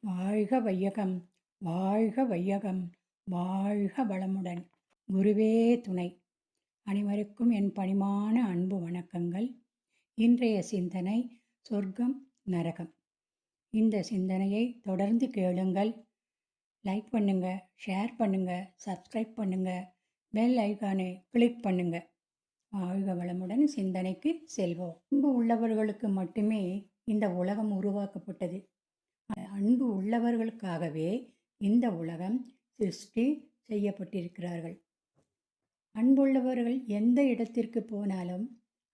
வாழ்க வையகம், வாழ்க வையகம், வாழ்க வளமுடன். குருவே துணை. அனைவருக்கும் என் பணிவான அன்பு வணக்கங்கள். இன்றைய சிந்தனை சொர்க்கம் நரகம். இந்த சிந்தனையை தொடர்ந்து கேளுங்கள். லைக் பண்ணுங்க, ஷேர் பண்ணுங்க, சப்ஸ்கிரைப் பண்ணுங்க, பெல் ஐகானை கிளிக் பண்ணுங்க. வாழ்க வளமுடன். சிந்தனைக்கு செல்வோம். அன்பு உள்ளவர்களுக்கு மட்டுமே இந்த உலகம் உருவாக்கப்பட்டது. அன்பு உள்ளவர்களுக்காகவே இந்த உலகம் சிருஷ்டி செய்யப்பட்டிருக்கிறார்கள். அன்புள்ளவர்கள் எந்த இடத்திற்கு போனாலும்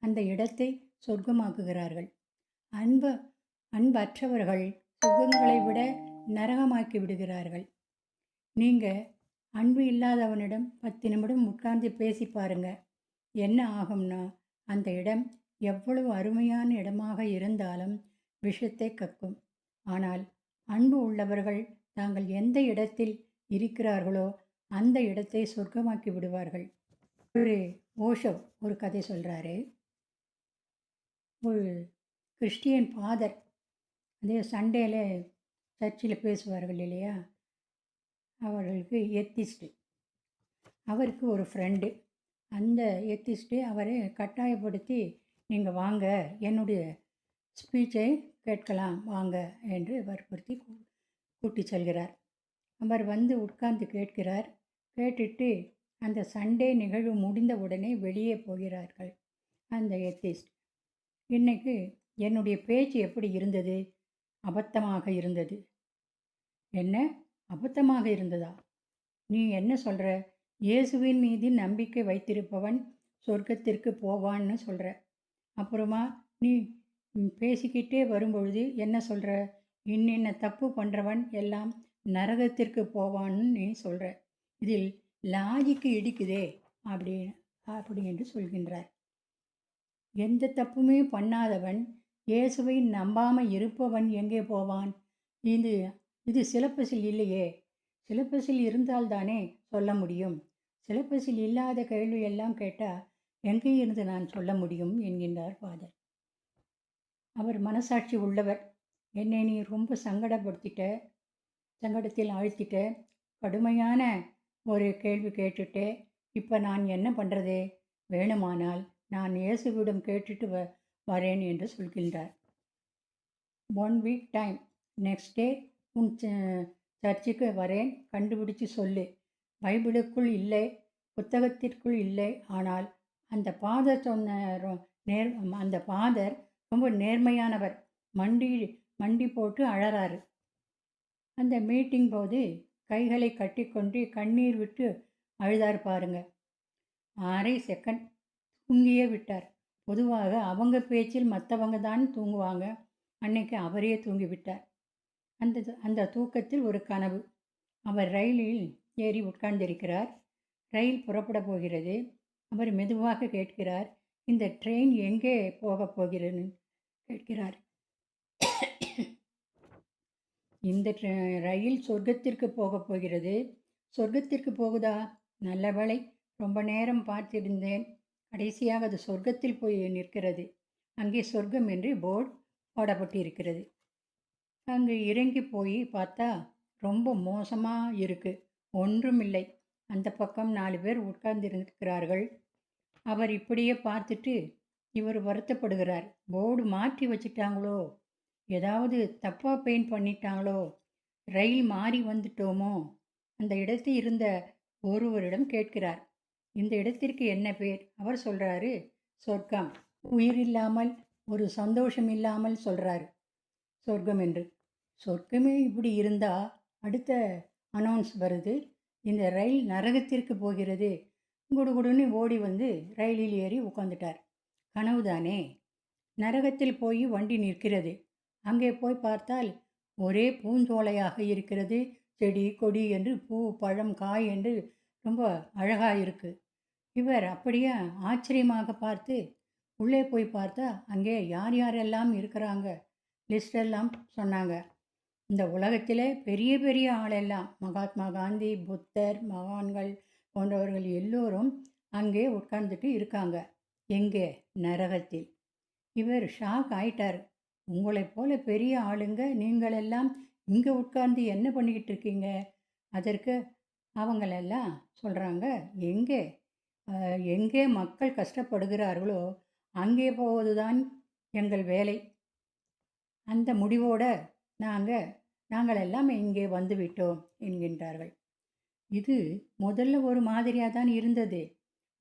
அந்த இடத்தை சொர்க்கமாக்குகிறார்கள். அன்பற்றவர்கள் சுகங்களை விட நரகமாக்கி விடுகிறார்கள். நீங்கள் அன்பு இல்லாதவனிடம் 10 நிமிடம் உட்கார்ந்து பேசி பாருங்க. என்ன ஆகும்னா, அந்த இடம் எவ்வளவு அருமையான இடமாக இருந்தாலும் விஷத்தை கக்கும். ஆனால் அன்பு உள்ளவர்கள் தாங்கள் எந்த இடத்தில் இருக்கிறார்களோ அந்த இடத்தை சொர்க்கமாக்கி விடுவார்கள். ஒரு ஓஷோ ஒரு கதை சொல்கிறாரு. ஒரு கிறிஸ்டியன் ஃபாதர், அதே சண்டேல சர்ச்சில் பேசுவார்கள் இல்லையா, அவர்களுக்கு எத்திஸ்ட்டு. அவருக்கு ஒரு ஃப்ரெண்டு. அந்த எத்திஸ்ட்டு அவரை கட்டாயப்படுத்தி, நீங்கள் வாங்க, என்னுடைய ஸ்பீச்சை கேட்கலாம் வாங்க என்று வற்புறுத்தி கூட்டி செல்கிறார். அவர் வந்து உட்கார்ந்து கேட்கிறார். கேட்டுட்டு அந்த சண்டே நிகழ்வு முடிந்த உடனே வெளியே போகிறார்கள். அந்த எத்திஸ்ட், இன்னைக்கு என்னுடைய பேச்சு எப்படி இருந்தது? அபத்தமாக இருந்தது. என்ன அபத்தமாக இருந்ததா? நீ என்ன சொல்கிற? இயேசுவின் மீது நம்பிக்கை வைத்திருப்பவன் சொர்க்கத்திற்கு போவான்னு சொல்கிற. அப்புறமா நீ பேசிக்கிட்டே வரும்பொழுது என்ன சொல்கிற? இன்னென்ன தப்பு பண்ணுறவன் எல்லாம் நரகத்திற்கு போவான்னு நீ சொல்கிற. இதில் லாஜிக்கு இடிக்குதே அப்படி என்று சொல்கின்றார். எந்த தப்புமே பண்ணாதவன், இயேசுவை நம்பாமல் இருப்பவன் எங்கே போவான்? இது சிலப்பசில் இல்லையே. சிலப்பசில் இருந்தால்தானே சொல்ல முடியும். சிலப்பசில் இல்லாத கேள்வியெல்லாம் கேட்டால் எங்கே இருந்து நான் சொல்ல முடியும் என்கின்றார் ஃபாதர். அவர் மனசாட்சி உள்ளவர். என்னை நீ ரொம்ப சங்கடத்தில் ஆழ்த்திட்ட, கடுமையான ஒரு கேள்வி கேட்டுட்டே, இப்போ நான் என்ன பண்ணுறது? வேணுமானால் நான் இயேசுவிடம் கேட்டுட்டு வரேன் என்று சொல்கின்றார். 1 வீக் டைம், நெக்ஸ்ட் டே உன் சர்ச்சுக்கு வரேன், கண்டுபிடிச்சு சொல்லு. பைபிளுக்குள் இல்லை, புத்தகத்திற்குள் இல்லை. ஆனால் அந்த ஃபாதர் அந்த ஃபாதர் ரொம்ப நேர்மையானவர். மண்டி போட்டு அழறாரு. அந்த மீட்டிங் போது கைகளை கட்டிக்கொண்டு கண்ணீர் விட்டு அழுதார் பாருங்க. 1/2 செகண்ட் தூங்கியே விட்டார். பொதுவாக அவங்க பேச்சில் மற்றவங்க தான் தூங்குவாங்க. அன்னைக்கு அவரே தூங்கிவிட்டார். அந்த தூக்கத்தில் ஒரு கனவு. அவர் ரயிலில் ஏறி உட்கார்ந்திருக்கிறார். ரயில் புறப்பட போகிறது. அவர் மெதுவாக கேட்கிறார், இந்த ட்ரெயின் எங்கே போகப் போகிறதுன்னு கேட்கிறார். இந்த ரயில் சொர்க்கத்திற்கு போகப் போகிறது. சொர்க்கத்திற்கு போகுதா? நல்ல வேளை, ரொம்ப நேரம் பார்த்திருந்தேன். கடைசியாக அது சொர்க்கத்தில் போய் நிற்கிறது. அங்கே சொர்க்கம் என்று போர்டு போடப்பட்டிருக்கிறது. அங்கே இறங்கி போய் பார்த்தா ரொம்ப மோசமாக இருக்குது. ஒன்றும் இல்லை. அந்த பக்கம் 4 பேர் உட்கார்ந்திருக்கிறார்கள். அவர் இப்படியே பார்த்துட்டு இவர் வருத்தப்படுகிறார். போர்டு மாற்றி வச்சுட்டாங்களோ, ஏதாவது தப்பாக பெயிண்ட் பண்ணிட்டாங்களோ, ரயில் மாறி வந்துட்டோமோ? அந்த இடத்தில் இருந்த ஒருவரிடம் கேட்கிறார், இந்த இடத்திற்கு என்ன பேர்? அவர் சொல்கிறாரு, சொர்க்கம். உயிர் இல்லாமல், ஒரு சந்தோஷம் இல்லாமல் சொல்கிறாரு சொர்க்கம் என்று. சொர்க்கமே இப்படி இருந்தால் அடுத்த அனௌன்ஸ் வருது, இந்த ரயில் நரகத்திற்கு போகிறது. குடுகுடுன்னு ஓடி வந்து ரயிலில் ஏறி உட்காந்துட்டார். கனவுதானே. நரகத்தில் போய் வண்டி நிற்கிறது. அங்கே போய் பார்த்தால் ஒரே பூஞ்சோலையாக இருக்கிறது. செடி கொடி என்று, பூ பழம் காய் என்று ரொம்ப அழகாக இருக்குது. இவர் அப்படியே ஆச்சரியமாக பார்த்து உள்ளே போய் பார்த்தா அங்கே யார் யாரெல்லாம் இருக்கிறாங்க லிஸ்டெல்லாம் சொன்னாங்க. இந்த உலகத்தில் பெரிய பெரிய ஆளெல்லாம், மகாத்மா காந்தி, புத்தர், மகான்கள் போன்றவர்கள் எல்லோரும் அங்கே உட்கார்ந்துட்டு இருக்காங்க. எங்கே? நரகத்தில். இவர் ஷாக் ஆயிட்டார். உங்களைப் போல பெரிய ஆளுங்க நீங்களெல்லாம் இங்கே உட்கார்ந்து என்ன பண்ணிக்கிட்டு இருக்கீங்க? அதற்கு அவங்களெல்லாம் சொல்கிறாங்க, எங்கே எங்கே மக்கள் கஷ்டப்படுகிறார்களோ அங்கே போவதுதான் எங்கள் வேலை. அந்த முடிவோட நாங்க நாங்கள் எல்லாம் இங்கே வந்துவிட்டோம் என்கின்றார்கள். இது முதல்ல ஒரு மாதிரியாக தான் இருந்தது.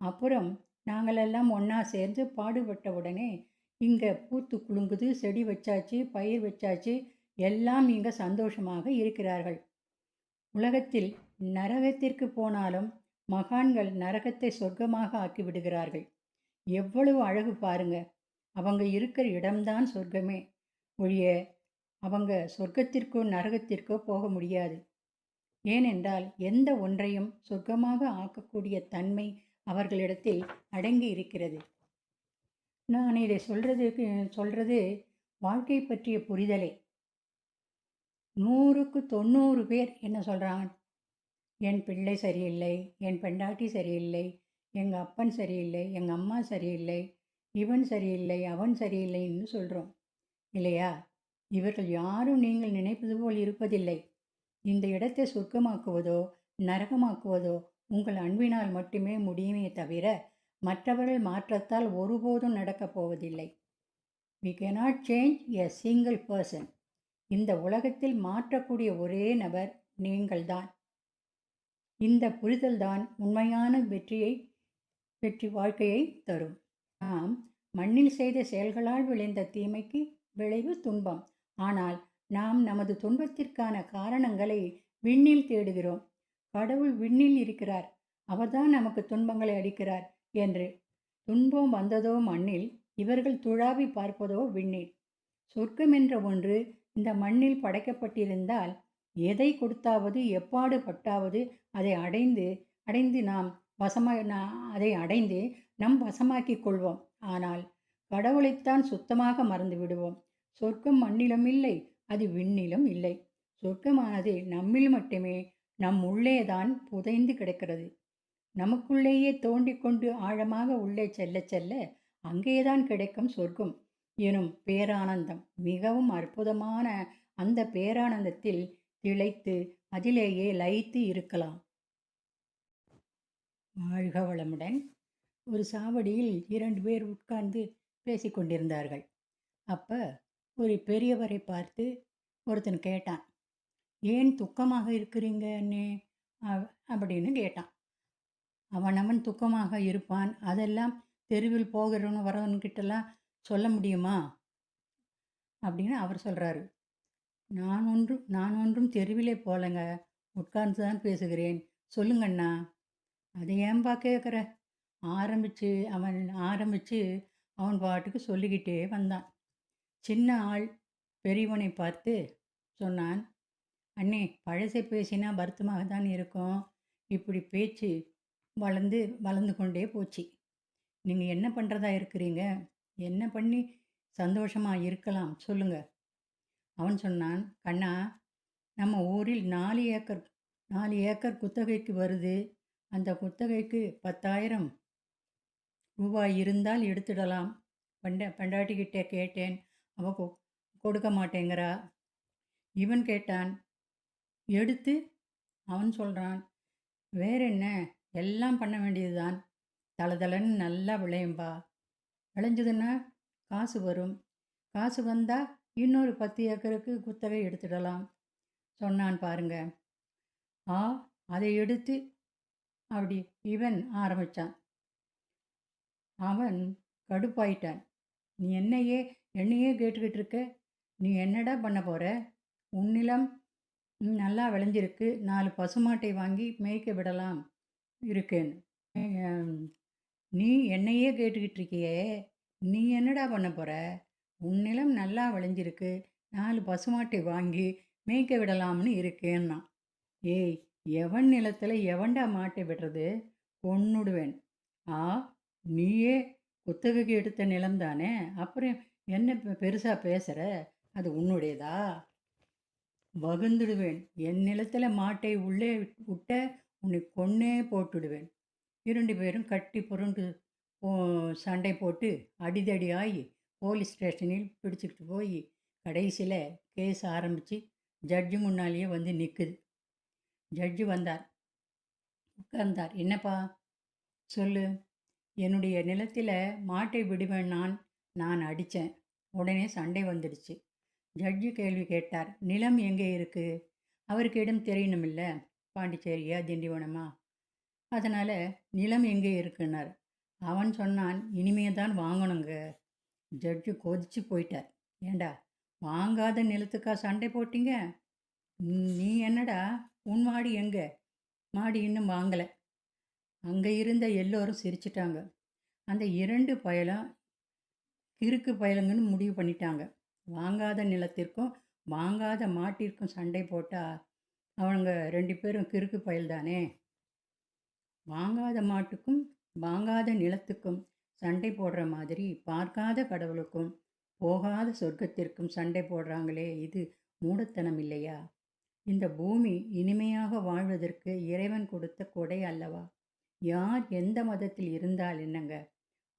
அப்புறம் நாங்களெல்லாம் ஒன்றா சேர்ந்து பாடுபட்ட உடனே இங்கே பூத்து குலுங்குது, செடி வச்சாச்சு, பயிர் வச்சாச்சு, எல்லாம் இங்கே சந்தோஷமாக இருக்கிறார்கள். உலகத்தில் நரகத்திற்கு போனாலும் மகான்கள் நரகத்தை சொர்க்கமாக ஆக்கி விடுகிறார்கள். எவ்வளவு அழகு பாருங்க! அவங்க இருக்கிற இடம்தான் சொர்க்கமே ஒழிய அவங்க சொர்க்கத்திற்கோ நரகத்திற்கோ போக முடியாது. ஏனென்றால் எந்த ஒன்றையும் சொர்க்கமாக ஆக்கக்கூடிய தன்மை அவர்களிடத்தில் அடங்கி இருக்கிறது. நான் இதை சொல்றது வாழ்க்கை பற்றிய புரிதலை. 100க்கு 90 பேர் என்ன சொல்கிறாங்க, என் பிள்ளை சரியில்லை, என் பெண்டாட்டி சரியில்லை, எங்கள் அப்பன் சரியில்லை, எங்கள் அம்மா சரியில்லை, இவன் சரியில்லை, அவன் சரியில்லைன்னு சொல்கிறோம் இல்லையா? இவர்கள் யாரும் நீங்கள் நினைப்பது போல் இருப்பதில்லை. இந்த இடத்தை சொர்க்கமாக்குவதோ நரகமாக்குவதோ உங்கள் அன்பினால் மட்டுமே முடியுமே தவிர மற்றவர்கள் மாற்றத்தால் ஒருபோதும் நடக்கப் போவதில்லை. We cannot change a single person. இந்த உலகத்தில் மாற்றக்கூடிய ஒரே நபர் நீங்கள்தான். இந்த புரிதல்தான் உண்மையான வெற்றி வாழ்க்கையை தரும். நாம் மண்ணில் செய்த செயல்களால் விளைந்த தீமைக்கு விளைவு துன்பம். ஆனால் நாம் நமது துன்பத்திற்கான காரணங்களை விண்ணில் தேடுகிறோம். கடவுள் விண்ணில் இருக்கிறார், அவர்தான் நமக்கு துன்பங்களை அளிக்கிறார் என்று. துன்பம் வந்ததோ மண்ணில், இவர்கள் துழாவி பார்ப்பதோ விண்ணில். சொர்க்கம் என்ற ஒன்று இந்த மண்ணில் படைக்கப்பட்டிருந்தால் எதை கொடுத்தாவது எப்பாடு பட்டாவது அதை அடைந்து அதை அடைந்து நம் வசமாக்கிக் கொள்வோம். ஆனால் கடவுளைத்தான் சுத்தமாக மறந்து விடுவோம். சொர்க்கம் மண்ணிலும் இல்லை, அது விண்ணிலும் இல்லை. சொர்க்கமானது நம்மில் மட்டுமே, நம் உள்ளேதான் புதைந்து கிடக்கிறது. நமக்குள்ளேயே தோண்டிக்கொண்டு ஆழமாக உள்ளே செல்ல செல்ல அங்கேதான் கிடைக்கும் சொர்க்கம் எனும் பேரானந்தம். மிகவும் அற்புதமான அந்த பேரானந்தத்தில் திளைத்து அதிலேயே லயித்து இருக்கலாம். வாழ்க வளமுடன். ஒரு சாவடியில் 2 பேர் உட்கார்ந்து பேசிக்கொண்டிருந்தார்கள். அப்போ ஒரு பெரியவரை பார்த்து ஒருத்தன் கேட்டான், ஏன் துக்கமாக இருக்கிறீங்க அண்ணே அப்படின்னு கேட்டான். அவன் துக்கமாக இருப்பான், அதெல்லாம் தெருவில் போகிறவனு வரவன்கிட்டலாம் சொல்ல முடியுமா அப்படின்னு அவர் சொல்கிறாரு. நான் ஒன்றும் தெருவிலே போகலைங்க, உட்கார்ந்து தான் பேசுகிறேன், சொல்லுங்கண்ணா. அதை ஏன்பா கேட்குற? ஆரம்பித்து அவன் பாட்டுக்கு சொல்லிக்கிட்டே வந்தான். சின்ன ஆள் பெரியவனை பார்த்து சொன்னான், அண்ணே, பழசை பேசினா வருத்தமாக தான் இருக்கும், இப்படி பேச்சு வளர்ந்து கொண்டே போச்சு. நீங்கள் என்ன பண்ணுறதா இருக்கிறீங்க? என்ன பண்ணி சந்தோஷமாக இருக்கலாம் சொல்லுங்க. அவன் சொன்னான், கண்ணா, நம்ம ஊரில் 4 ஏக்கர் குத்தகைக்கு வருது. அந்த குத்தகைக்கு 10,000 ரூபாய் இருந்தால் எடுத்துடலாம். பெண்டாட்டிக்கிட்டே கேட்டேன், அவ கொடுக்க மாட்டேங்கிறா. இவன் கேட்டான், எடுத்து அவன் சொல்கிறான், வேற என்ன, எல்லாம் பண்ண வேண்டியதுதான், தளதளன்னு நல்லா விளையும்பா. விளைஞ்சதுன்னா காசு வரும், காசு வந்தால் இன்னொரு 10 ஏக்கருக்கு குத்தகை எடுத்துடலாம் சொன்னான் பாருங்க. அதை எடுத்து அப்படி இவன் ஆரம்பித்தான். அவன் கடுப்பாயிட்டான். நீ என்னையே கேட்டுக்கிட்டு இருக்க? நீ என்னடா பண்ண போகிற? உன்னிலம் நல்லா விளைஞ்சிருக்கு, 4 பசுமாட்டை வாங்கி மேய்க்க விடலாம் இருக்கேன்னு. நீ என்னையே கேட்டுக்கிட்டு இருக்கியே, நீ என்னடா பண்ண போகிற? உன் நிலம் நல்லா விளைஞ்சிருக்கு, 4 பசுமாட்டை வாங்கி மேய்க்க விடலாம்னு இருக்கேன்னா. ஏய், எவன் நிலத்தில் எவன்டா மாட்டை விடுறது? கொன்னுடுவேன். நீயே குத்தகைக்கு எடுத்த நிலம் தானே, அப்புறம் என்ன பெருசாக பேசுகிற? அது உன்னுடையதா? வகுந்துடுவேன். என் நிலத்தில் மாட்டை உள்ளே விட்ட உன்னை கொன்னே போட்டுடுவேன். 2 பேரும் கட்டி புரண்டு சண்டை போட்டு அடிதடி ஆகி போலீஸ் ஸ்டேஷனில் பிடிச்சிக்கிட்டு போய் கடைசியில் கேஸ் ஆரம்பித்து ஜட்ஜு முன்னாலேயே வந்து நிற்குது. ஜட்ஜு வந்தார், உட்கார்ந்தார். என்னப்பா சொல்லு. என்னுடைய நிலத்தில் மாட்டை விடுவேன் நான் அடித்தேன். உடனே சண்டை வந்துடுச்சு. ஜட்ஜு கேள்வி கேட்டார். நிலம் எங்கே இருக்கு? அவருக்கு இடம் தெரியணுமில்ல. பாண்டிச்சேரியா திண்டிவனமா? அதனால் நிலம் எங்கே இருக்குன்னார். அவன் சொன்னான், இனிமே தான் வாங்கணுங்க. ஜட்ஜு கொதிச்சு போயிட்டார். ஏண்டா, வாங்காத நிலத்துக்கா சண்டை போட்டீங்க? நீ என்னடா, உன் மாடி எங்கே? மாடி இன்னும் வாங்கலை. அங்கே இருந்த எல்லோரும் சிரிச்சிட்டாங்க. அந்த 2 பயலும் கிறுக்கு பயலுங்கன்னு முடிவு பண்ணிட்டாங்க. வாங்காத நிலத்திற்கும் வாங்காத மாட்டிற்கும் சண்டை போட்டால் அவங்க 2 பேரும் கிறுக்கு பயல் தானே. வாங்காத மாட்டுக்கும் வாங்காத நிலத்துக்கும் சண்டை போடுற மாதிரி பார்க்காத கடவுளுக்கும் போகாத சொர்க்கத்திற்கும் சண்டை போடுறாங்களே, இது மூடத்தனம் இல்லையா? இந்த பூமி இனிமையாக வாழ்வதற்கு இறைவன் கொடுத்த கொடை அல்லவா? யார் எந்த மதத்தில் இருந்தால் என்னங்க?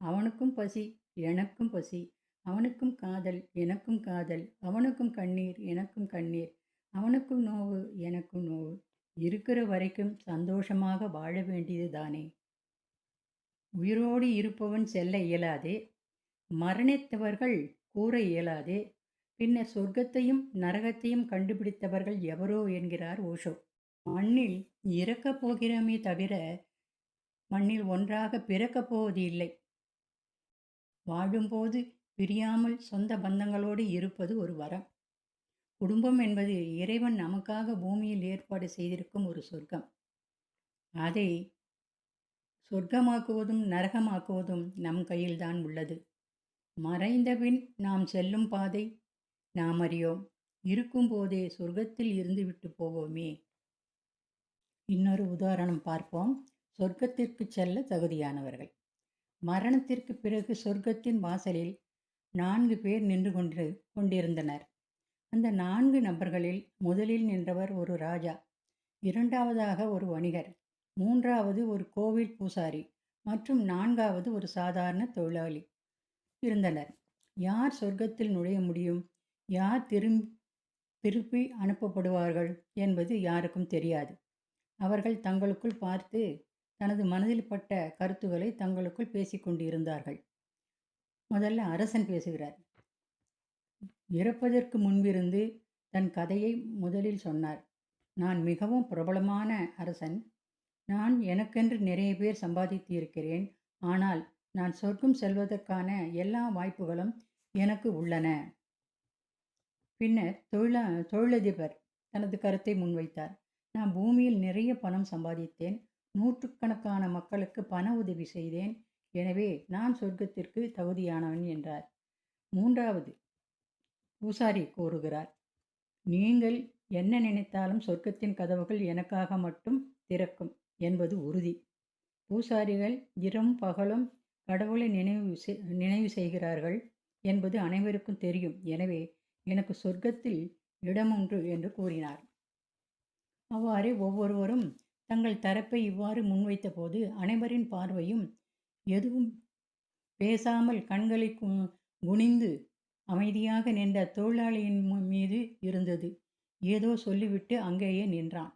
அவனுக்கும் பசி, எனக்கும் பசி. அவனுக்கும் காதல், எனக்கும் காதல். அவனுக்கும் கண்ணீர், எனக்கும் கண்ணீர். அவனுக்கும் நோவு, எனக்கும் நோவு. இருக்கிற வரைக்கும் சந்தோஷமாக வாழ வேண்டியது தானே. உயிரோடு இருப்பவன் செல்ல இயலாதே, மரணித்தவர்கள் கூற இயலாதே, பின்னர் சொர்க்கத்தையும் நரகத்தையும் கண்டுபிடித்தவர்கள் எவரோ என்கிறார் ஓஷோ. மண்ணில் இறக்கப் போகிறோமே தவிர மண்ணில் ஒன்றாக பிறக்கப் போவது இல்லை. வாழும்போது பிரியாமல் சொந்த பந்தங்களோடு இருப்பது ஒரு வரம். குடும்பம் என்பது இறைவன் நமக்காக பூமியில் ஏற்பாடு செய்திருக்கும் ஒரு சொர்க்கம். அதை சொர்க்கமாக்குவதும் நரகமாக்குவதும் நம் கையில்தான் உள்ளது. மறைந்தபின் நாம் செல்லும் பாதை நாம் அறியோம். இருக்கும்போதே சொர்க்கத்தில் இருந்துவிட்டு போவோமே. இன்னொரு உதாரணம் பார்ப்போம். சொர்க்கத்திற்கு செல்ல தகுதியானவர்கள். மரணத்திற்கு பிறகு சொர்க்கத்தின் வாசலில் 4 பேர் நின்று கொண்டிருந்தனர். அந்த 4 நபர்களில் முதலில் நின்றவர் ஒரு ராஜா, இரண்டாவதாக ஒரு வணிகர், மூன்றாவது ஒரு கோவில் பூசாரி மற்றும் 4வது ஒரு சாதாரண தொழிலாளி இருந்தனர். யார் சொர்க்கத்தில் நுழைய முடியும், யார் திருப்பி அனுப்பப்படுவார்கள் என்பது யாருக்கும் தெரியாது. அவர்கள் தங்களுக்குள் பார்த்து தனது மனதில் பட்ட கருத்துக்களை தங்களுக்குள் பேசிக்கொண்டு இருந்தார்கள். முதல்ல அரசன் பேசுகிறார். இறப்பதற்கு முன்பிருந்து தன் கதையை முதலில் சொன்னார். நான் மிகவும் பிரபலமான அரசன். நான் எனக்கென்று நிறைய பேர் சம்பாதித்து இருக்கிறேன். ஆனால் நான் சொர்க்கம் செல்வதற்கான எல்லா வாய்ப்புகளும் எனக்கு உள்ளன. பின்னர் தொழிலதிபர் தனது கருத்தை முன்வைத்தார். நான் பூமியில் நிறைய பணம் சம்பாதித்தேன். நூற்றுக்கணக்கான மக்களுக்கு பண உதவி செய்தேன். எனவே நான் சொர்க்கத்திற்கு தகுதியானவன் என்றார். மூன்றாவது பூசாரி கூறுகிறார். நீங்கள் என்ன நினைத்தாலும் சொர்க்கத்தின் கதவுகள் எனக்காக மட்டும் திறக்கும் என்பது உறுதி. பூசாரிகள் இரவும் பகலும் கடவுளை நினைவு செய்கிறார்கள் என்பது அனைவருக்கும் தெரியும். எனவே எனக்கு சொர்க்கத்தில் இடமுண்டு என்று கூறினார். அவ்வாறே ஒவ்வொருவரும் தங்கள் தரப்பை இவ்வாறு முன்வைத்த போது அனைவரின் பார்வையும் எதுவும் பேசாமல் கண்களை குனிந்து அமைதியாக நின்ற தொழிலாளியின் மீது இருந்தது. ஏதோ சொல்லிவிட்டு அங்கேயே நின்றான்.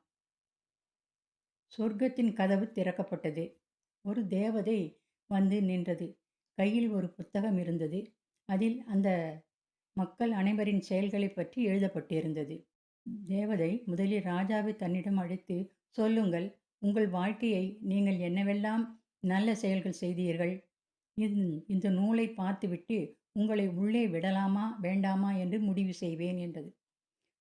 சொர்க்கத்தின் கதவு திறக்கப்பட்டது. ஒரு தேவதை வந்து நின்றது. கையில் ஒரு புத்தகம் இருந்தது. அதில் அந்த மக்கள் அனைவரின் செயல்களை பற்றி எழுதப்பட்டிருந்தது. தேவதை முதலில் ராஜாவை தன்னிடம் அழைத்து, சொல்லுங்கள், உங்கள் வாழ்க்கையை நீங்கள் என்னவெல்லாம் நல்ல செயல்கள் செய்தீர்கள்? இந்த நூலை பார்த்துவிட்டு உங்களை உள்ளே விடலாமா வேண்டாமா என்று முடிவு செய்வேன் என்றது.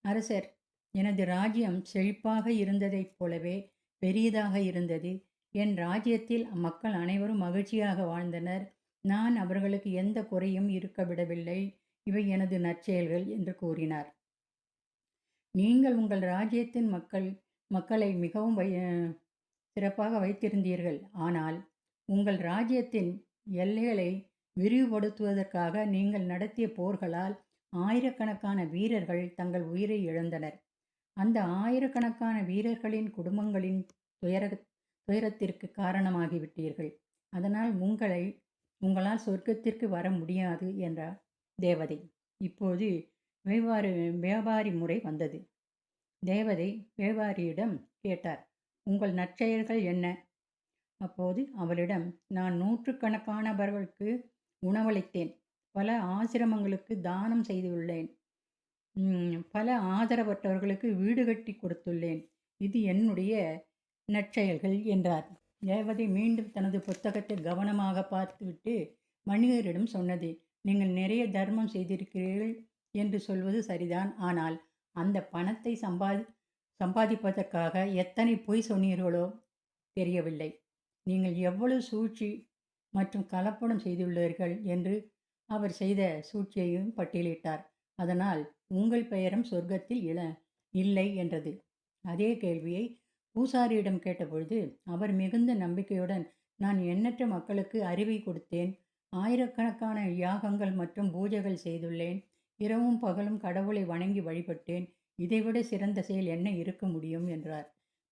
அரசர், எனது ராஜ்யம் செழிப்பாக இருந்ததைப் போலவே பெரியதாக இருந்தது. என் ராஜ்யத்தில் மக்கள் அனைவரும் மகிழ்ச்சியாக வாழ்ந்தனர். நான் அவர்களுக்கு எந்த குறையும் இருக்க விடவில்லை. இவை எனது நற்செயல்கள் என்று கூறினார். நீங்கள் உங்கள் ராஜ்யத்தின் மக்களை மிகவும் சிறப்பாக வைத்திருந்தீர்கள். ஆனால் உங்கள் ராஜ்யத்தின் எல்லைகளை விரிவுபடுத்துவதற்காக நீங்கள் நடத்திய போர்களால் ஆயிரக்கணக்கான வீரர்கள் தங்கள் உயிரை இழந்தனர். அந்த ஆயிரக்கணக்கான வீரர்களின் குடும்பங்களின் துயரத்திற்கு காரணமாகிவிட்டீர்கள். அதனால் உங்களால் சொர்க்கத்திற்கு வர முடியாது என்றார் தேவதை. இப்போது வியாபாரி முறை வந்தது. தேவதை வேவாரியிடம் கேட்டார், உங்கள் நற்செயல்கள் என்ன? அப்போது அவளிடம், நான் நூற்றுக்கணக்கானவர்களுக்கு உணவளித்தேன். பல ஆசிரமங்களுக்கு தானம் செய்துள்ளேன். பல ஆதரவற்றவர்களுக்கு வீடு கட்டி கொடுத்துள்ளேன். இது என்னுடைய நற்செயல்கள் என்றார். தேவதை மீண்டும் தனது புத்தகத்தை கவனமாக பார்த்துவிட்டு மனிதரிடம் சொன்னது, நீங்கள் நிறைய தர்மம் செய்திருக்கிறீர்கள் என்று சொல்வது சரிதான். ஆனால் அந்த பணத்தை சம்பாதிப்பதற்காக எத்தனை பொய் சொன்னீர்களோ தெரியவில்லை. நீங்கள் எவ்வளவு சூழ்ச்சி மற்றும் கலப்படம் செய்துள்ளீர்கள் என்று அவர் செய்த சூழ்ச்சியையும் பட்டியலிட்டார். அதனால் உங்கள் பெயரும் சொர்க்கத்தில் இல்லை என்றது. அதே கேள்வியை பூசாரியிடம் கேட்டபொழுது அவர் மிகுந்த நம்பிக்கையுடன், நான் எண்ணற்ற மக்களுக்கு அறிவை கொடுத்தேன், ஆயிரக்கணக்கான யாகங்கள் மற்றும் பூஜைகள் செய்துள்ளேன், இரவும் பகலும் கடவுளை வணங்கி வழிபட்டேன், இதைவிட சிறந்த செயல் என்ன இருக்க முடியும் என்றார்.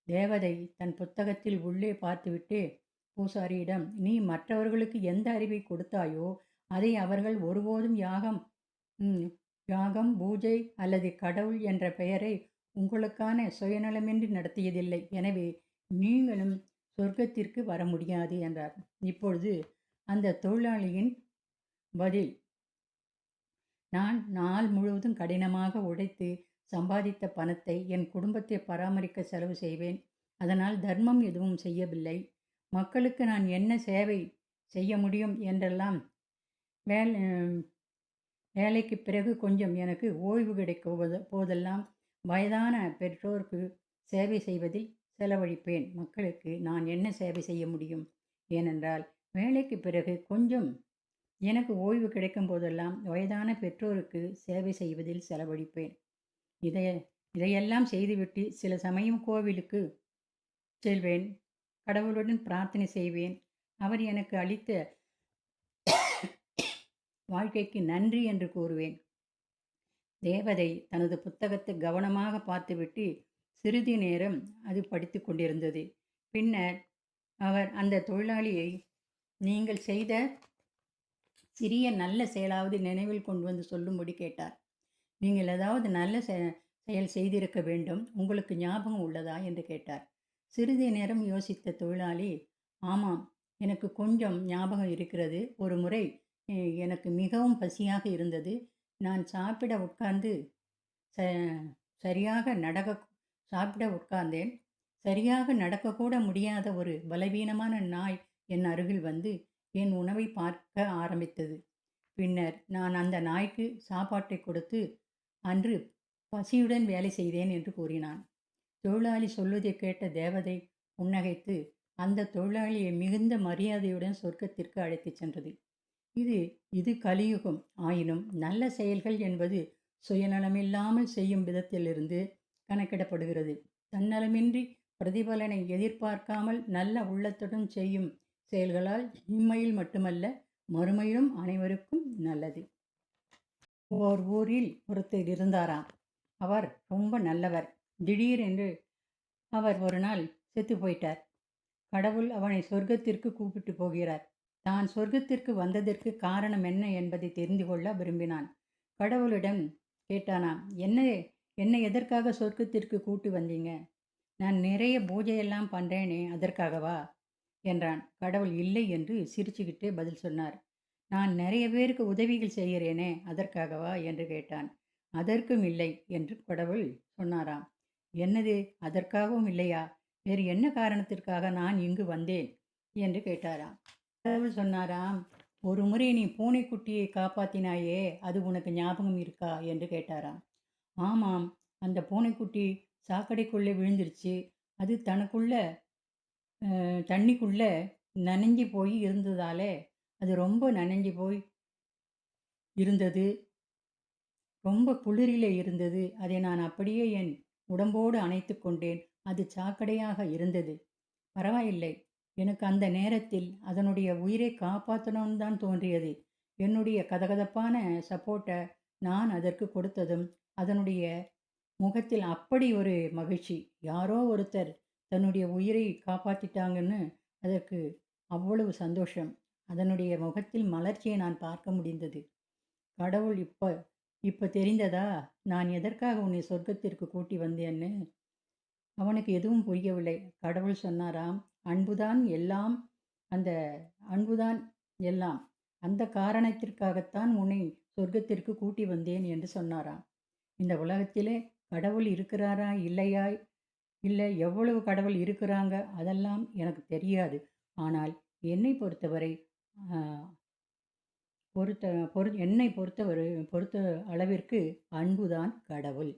தேவதை தன் புத்தகத்தில் உள்ளே பார்த்துவிட்டு பூசாரியிடம், நீ மற்றவர்களுக்கு எந்த அறிவை கொடுத்தாயோ அதை அவர்கள் ஒருபோதும் யாகம், பூஜை அல்லது கடவுள் என்ற பெயரை உங்களுக்கான சுயநலமின்றி நடத்தியதில்லை. எனவே நீங்களும் சொர்க்கத்திற்கு வர முடியாது என்றார். இப்பொழுது அந்த தொழிலாளியின் பதில், நான் நாள் முழுவதும் கடினமாக உழைத்து சம்பாதித்த பணத்தை என் குடும்பத்தை பராமரிக்க செலவு செய்வேன். அதனால் தர்மம் எதுவும் செய்யவில்லை. மக்களுக்கு நான் என்ன சேவை செய்ய முடியும் என்றெல்லாம் வேலைக்கு பிறகு கொஞ்சம் எனக்கு ஓய்வு கிடைக்கும் போதெல்லாம் வயதான பெற்றோருக்கு சேவை செய்வதில் செலவழிப்பேன். மக்களுக்கு நான் என்ன சேவை செய்ய முடியும்? ஏனென்றால் வேலைக்கு பிறகு கொஞ்சம் எனக்கு ஓய்வு கிடைக்கும் போதெல்லாம் வயதான பெற்றோருக்கு சேவை செய்வதில் செலவழிப்பேன். இதையெல்லாம் செய்துவிட்டு சில சமயம் கோவிலுக்கு செல்வேன். கடவுளுடன் பிரார்த்தனை செய்வேன். அவர் எனக்கு அளித்த வாழ்க்கைக்கு நன்றி என்று கூறுவேன். தேவதை தனது புத்தகத்தை கவனமாக பார்த்துவிட்டு சிறிது நேரம் அது படித்து கொண்டிருந்தது. பின்னர் அவர் அந்த தொழிலாளியை, நீங்கள் செய்த சிறிய நல்ல செயலாவது நினைவில் கொண்டு வந்து சொல்லும்படி கேட்டார். நீங்கள் ஏதாவது நல்ல செயல் செய்திருக்க வேண்டும், உங்களுக்கு ஞாபகம் உள்ளதா என்று கேட்டார். சிறிது நேரம் யோசித்த தொழிலாளி, ஆமாம், எனக்கு கொஞ்சம் ஞாபகம் இருக்கிறது. ஒரு முறை எனக்கு மிகவும் பசியாக இருந்தது. நான் சாப்பிட உட்கார்ந்தேன். சரியாக நடக்கக்கூட முடியாத ஒரு பலவீனமான நாய் என் அருகில் வந்து என் உணவை பார்க்க ஆரம்பித்தது. பின்னர் நான் அந்த நாய்க்கு சாப்பாட்டை கொடுத்து அன்று பசியுடன் வேலை செய்தேன் என்று கூறினான். தொழிலாளி சொல்வதை கேட்ட தேவதை புன்னகைத்து அந்த தொழிலாளியை மிகுந்த மரியாதையுடன் சொர்க்கத்திற்கு அழைத்துச் சென்றது. இது கலியுகம். ஆயினும் நல்ல செயல்கள் என்பது சுயநலமில்லாமல் செய்யும் விதத்திலிருந்து கணக்கிடப்படுகிறது. தன்னலமின்றி பிரதிபலனை எதிர்பார்க்காமல் நல்ல உள்ளத்துடன் செய்யும் செயல்களால் இம்மையில் மட்டுமல்ல மறுமையிலும் அனைவருக்கும் நல்லது. ஓர் ஊரில் ஒருத்தர் இருந்தாராம். அவர் ரொம்ப நல்லவர். திடீரென்று அவர் ஒரு நாள் செத்து போயிட்டார். கடவுள் அவனை சொர்க்கத்திற்கு கூப்பிட்டு போகிறார். தான் சொர்க்கத்திற்கு வந்ததற்கு காரணம் என்ன என்பதை தெரிந்து கொள்ள விரும்பினான். கடவுளிடம் கேட்டானாம், என்னை எதற்காக சொர்க்கத்திற்கு கூட்டு வந்தீங்க? நான் நிறைய பூஜையெல்லாம் பண்ணுறேனே, அதற்காகவா என்றான். கடவுள் இல்லை என்று சிரிச்சுக்கிட்டே பதில் சொன்னார். நான் நிறைய பேருக்கு உதவிகள் செய்கிறேனே, அதற்காகவா என்று கேட்டான். அதற்கும் இல்லை என்று கடவுள் சொன்னாராம். என்னது, அதற்காகவும் இல்லையா? வேறு என்ன காரணத்திற்காக நான் இங்கு வந்தேன் என்று கேட்டாராம். கடவுள் சொன்னாராம், ஒரு முறை நீ பூனைக்குட்டியை காப்பாற்றினாயே, அது உனக்கு ஞாபகம் இருக்கா என்று கேட்டாராம். ஆமாம், அந்த பூனைக்குட்டி சாக்கடைக்குள்ளே விழுந்துருச்சு. அது தண்ணிக்குள்ளே நனைஞ்சி போய் இருந்ததாலே அது ரொம்ப நனைஞ்சி போய் இருந்தது. ரொம்ப குளிரில் இருந்தது. அதை நான் அப்படியே என் உடம்போடு அணைத்து கொண்டேன். அது சாக்கடையாக இருந்தது. பரவாயில்லை, எனக்கு அந்த நேரத்தில் அதனுடைய உயிரை காப்பாற்றணும்னு தான் தோன்றியது. என்னுடைய கதகதப்பான சப்போர்ட்டை நான் அதற்கு கொடுத்ததும் அதனுடைய முகத்தில் அப்படி ஒரு மகிழ்ச்சி. யாரோ ஒருத்தர் தன்னுடைய உயிரை காப்பாற்றிட்டாங்கன்னு அதற்கு அவ்வளவு சந்தோஷம். அதனுடைய முகத்தில் மலர்ச்சியை நான் பார்க்க முடிந்தது. கடவுள் இப்ப தெரிந்ததா? நான் எதற்காக உன்னை சொர்க்கத்திற்கு கூட்டி வந்தேன்னு? அவனுக்கு எதுவும் புரியவில்லை. கடவுள் சொன்னாராம், "அன்புதான் எல்லாம். அந்த அன்புதான் எல்லாம். அந்த காரணத்திற்காகத்தான் உன்னை சொர்க்கத்திற்கு கூட்டி வந்தேன்" என்று சொன்னாராம். இந்த உலகத்திலே கடவுள் இருக்கிறாரா? இல்லையா? இல்ல எவ்வளவு கடவுள் இருக்கிறாங்க? அதெல்லாம் எனக்கு தெரியாது. ஆனால் என்னை பொறுத்தவரை அ பொறுத்த என்னை பொறுத்த அளவிற்கு அன்புதான் கடவுள்.